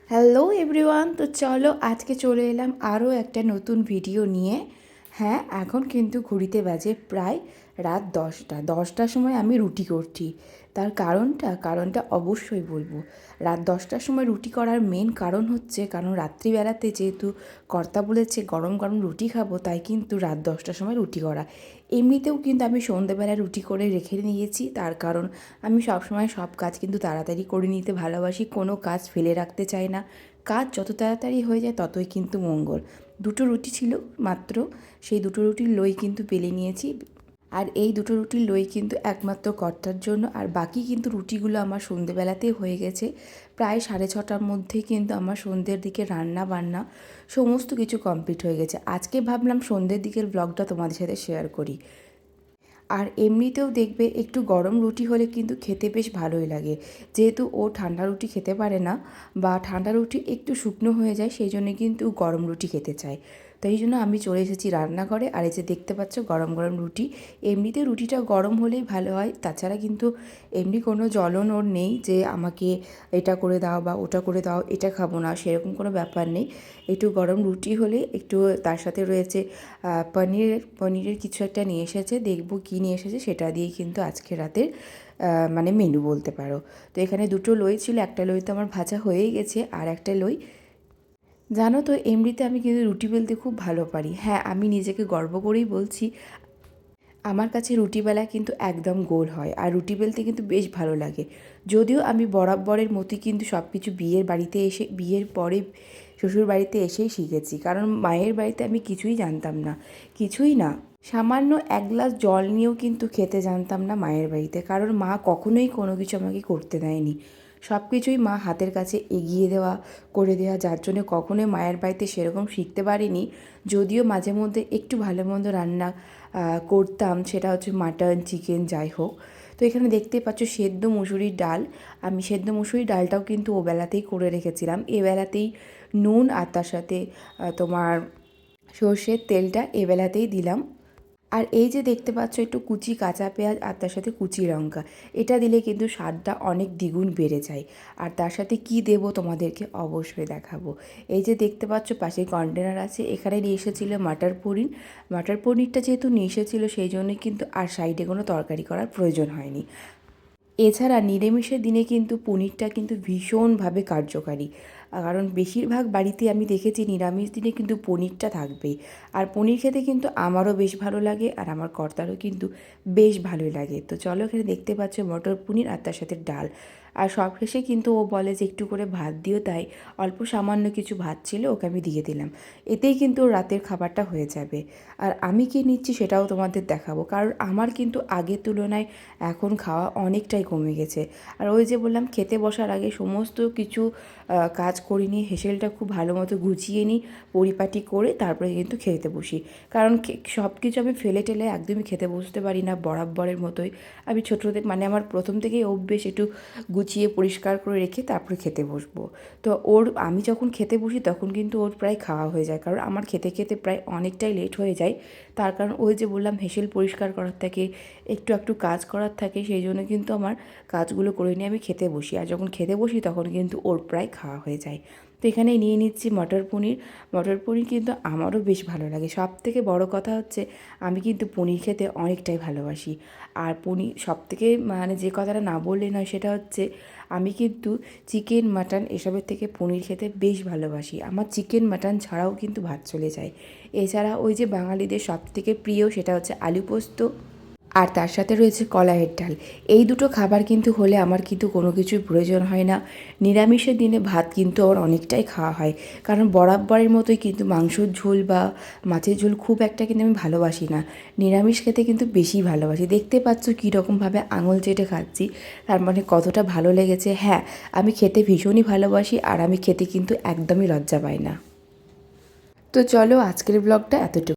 Hello everyone, তো চলো আজকে চলে এলাম আরও একটা নতুন ভিডিও নিয়ে। হ্যাঁ, এখন কিন্তু ঘড়িতে বাজে প্রায় রাত 10টার সময় আমি রুটি করছি। তার কারণটা অবশ্যই বলবো। রাত 10টার সময় রুটি করার মেন কারণ হচ্ছে, কারণ রাত্রিবেলাতে যেহেতু কর্তা বলেছে গরম গরম রুটি খাবো, তাই কিন্তু রাত 10টার সময় রুটি করা। এমনিতেও কিন্তু আমি সন্ধেবেলায় রুটি করে রেখে নিয়েছি, তার কারণ আমি সবসময় সব কাজ কিন্তু তাড়াতাড়ি করে নিতে ভালোবাসি, কোনো কাজ ফেলে রাখতে চাই না। কাজ যত তাড়াতাড়ি হয়ে যায় ততই কিন্তু মঙ্গল। দুটো রুটি ছিল মাত্র, সেই দুটো রুটির লোই কিন্তু বেলে নিয়েছি। আর এই দুটো রুটির লোই কিন্তু একমাত্র কর্তার জন্য, আর বাকি কিন্তু রুটিগুলো আমার সন্ধেবেলাতেই হয়ে গেছে। প্রায় 6:30টার মধ্যেই কিন্তু আমার সন্ধ্যের দিকে রান্না বান্না সমস্ত কিছু কমপ্লিট হয়ে গেছে। আজকে ভাবলাম সন্ধ্যের দিকের ব্লগটা তোমাদের সাথে শেয়ার করি। আর এমনিতেও দেখবে একটু গরম রুটি হলে কিন্তু খেতে বেশ ভালোই লাগে, যেহেতু ও ঠান্ডা রুটি খেতে পারে না বা ঠান্ডা রুটি একটু শুকনো হয়ে যায়, সেই জন্য কিন্তু গরম রুটি খেতে চায়। তো এই জন্য আমি চলে এসেছি রান্নাঘরে। আর এই যে দেখতে পাচ্ছ গরম গরম রুটি। এমনিতে রুটিটা গরম হলেই ভালো হয়, তাছাড়া কিন্তু এমনি কোনো জ্বলন ওর নেই যে আমাকে এটা করে দাও বা ওটা করে দাও, এটা খাবো না, সেরকম কোনো ব্যাপার নেই। একটু গরম রুটি হলে একটু তার সাথে রয়েছে পনিরের কিছু একটা নিয়ে এসেছে, দেখবো কী নিয়ে এসেছে, সেটা দিয়েই কিন্তু আজকে রাতের মানে মেনু বলতে পারো। তো এখানে দুটো লই ছিল, একটা লই তো আমার ভাজা হয়েই গেছে, আর একটা লই জানো তো এমনিতে আমি কিন্তু রুটি বেলতে খুব ভালো পারি। হ্যাঁ, আমি নিজেকে গর্ব করেই বলছি, আমার কাছে রুটিবেলা কিন্তু একদম গোল হয়, আর রুটি বেলতে কিন্তু বেশ ভালো লাগে। যদিও আমি বরাবরের মতোই কিন্তু সব কিছু বিয়ের পরে শ্বশুর বাড়িতে এসেই শিখেছি, কারণ মায়ের বাড়িতে আমি কিছুই জানতাম না, কিছুই না। সামান্য এক গ্লাস জল নিয়েও কিন্তু খেতে জানতাম না মায়ের বাড়িতে, কারণ মা কখনোই কোনো কিছু আমাকে করতে দেয়নি। সব কিছুই মা হাতের কাছে এগিয়ে দেওয়া করে দেওয়া, যার জন্য কখনোই মায়ের বাড়িতে সেরকম শিখতে পারিনি। যদিও মাঝে মধ্যে একটু ভালো মন্দ রান্না করতাম, সেটা হচ্ছে মাটন চিকেন যাই হোক। তো এখানে দেখতেই পাচ্ছ সেদ্ধ মুসুরির ডাল। আমি সেদ্ধ মুসুরির ডালটাও কিন্তু ও বেলাতেই করে রেখেছিলাম, এ বেলাতেই নুন আর তার সাথে তোমার সর্ষের তেলটা এবেলাতেই দিলাম। আর এই যে দেখতে পাচ্ছ একটু কুচি কাঁচা পেঁয়াজ আর তার সাথে কুচি লঙ্কা, এটা দিলে কিন্তু স্বাদটা অনেক দ্বিগুণ বেড়ে যায়। আর তার সাথে কি দেব তোমাদেরকে অবশ্যই দেখাবো। এই যে দেখতে পাচ্ছ পাশে কন্টেনার আছে, এখানে নিয়ে এসেছিলো মাটার পনির। মাটার পনিরটা যেহেতু নিয়ে এসেছিলো, সেই জন্যই কিন্তু আর সাইডে কোনো তরকারি করার প্রয়োজন হয়নি। এছাড়া নিরামিষের দিনে কিন্তু পনিরটা কিন্তু ভীষণভাবে কার্যকারী, কারণ বেশিরভাগ বাড়িতে আমি দেখেছি নিরামিষ দিনে কিন্তু পনিরটা থাকবেই। আর পনির খেতে কিন্তু আমারও বেশ ভালো লাগে, আর আমার কর্তারও কিন্তু বেশ ভালোই লাগে। তো চলো, এখানে দেখতে পাচ্ছ মটর পনির আর তার সাথে ডাল। আর সব শেষে কিন্তু ও বলে যে একটু করে ভাত দিও, তাই অল্প সামান্য কিছু ভাত ছিল ওকে আমি দিয়ে দিলাম। এতেই কিন্তু রাতের খাবারটা হয়ে যাবে। আর আমি কী নিচ্ছি সেটাও তোমাদের দেখাবো, কারণ আমার কিন্তু আগের তুলনায় এখন খাওয়া অনেকটাই কমে গেছে। আর ওই যে বললাম, খেতে বসার আগে সমস্ত কিছু কাজ করে নিয়ে হেসেলটা খুব ভালো মতো গুছিয়ে নিই, পরিপাটি করে তারপরে কিন্তু খেতে বসি। কারণ সব কিছু আমি ফেলে টেলে একদমই খেতে বসতে পারি না, বরাবরের মতোই আমি ছোটোদের মানে আমার প্রথম থেকেই অভ্যেস একটু গুছিয়ে পরিষ্কার করে রেখে তারপরে খেতে বসবো। তো আমি যখন খেতে বসি তখন কিন্তু ওর প্রায় খাওয়া হয়ে যায়, কারণ আমার খেতে খেতে প্রায় অনেকটাই লেট হয়ে যায়। তার কারণ ওই যে বললাম হেসেল পরিষ্কার করার থাকে, একটু একটু কাজ করার থাকে, সেই জন্য কিন্তু আমার কাজগুলো করে নিয়ে আমি খেতে বসি। আর যখন খেতে বসি তখন কিন্তু ওর প্রায় খাওয়া হয়ে যায়। তো এখানে নিয়ে নিচ্ছি মটর পনির। মটর পনির কিন্তু আমারও বেশ ভালো লাগে। সবথেকে বড় কথা হচ্ছে আমি কিন্তু পনির খেতে অনেকটাই ভালোবাসি। আর পনির সবথেকে মানে যে কথাটা না বললেই নয়, সেটা হচ্ছে আমি কিন্তু চিকেন মাটন এসবের থেকে পনির খেতে বেশ ভালোবাসি। আমার চিকেন মাটন ছাড়াও কিন্তু ভাত চলে যায়। এছাড়া ওই যে বাঙালিদের সবথেকে প্রিয়, সেটা হচ্ছে আলু পোস্ত, আর তার সাথে রয়েছে কলাইয়ের ডাল। এই দুটো খাবার কিন্তু হলে আমার কিন্তু কোনো কিছুর প্রয়োজন হয় না। নিরামিষের দিনে ভাত কিন্তু আমার অনেকটাই খাওয়া হয়, কারণ বরাবরের মতোই কিন্তু মাংসর ঝোল বা মাছের ঝোল খুব একটা কিন্তু আমি ভালোবাসি না। নিরামিষ খেতে কিন্তু বেশি ভালোবাসি। দেখতে পাচ্ছ কীরকমভাবে আঙুল চেটে খাচ্ছি, তার মানে কতটা ভালো লেগেছে। হ্যাঁ, আমি খেতে ভীষণই ভালোবাসি, আর আমি খেতে কিন্তু একদমই লজ্জা পাই না। তো চলো, আজকের ব্লগটা এতটুকু।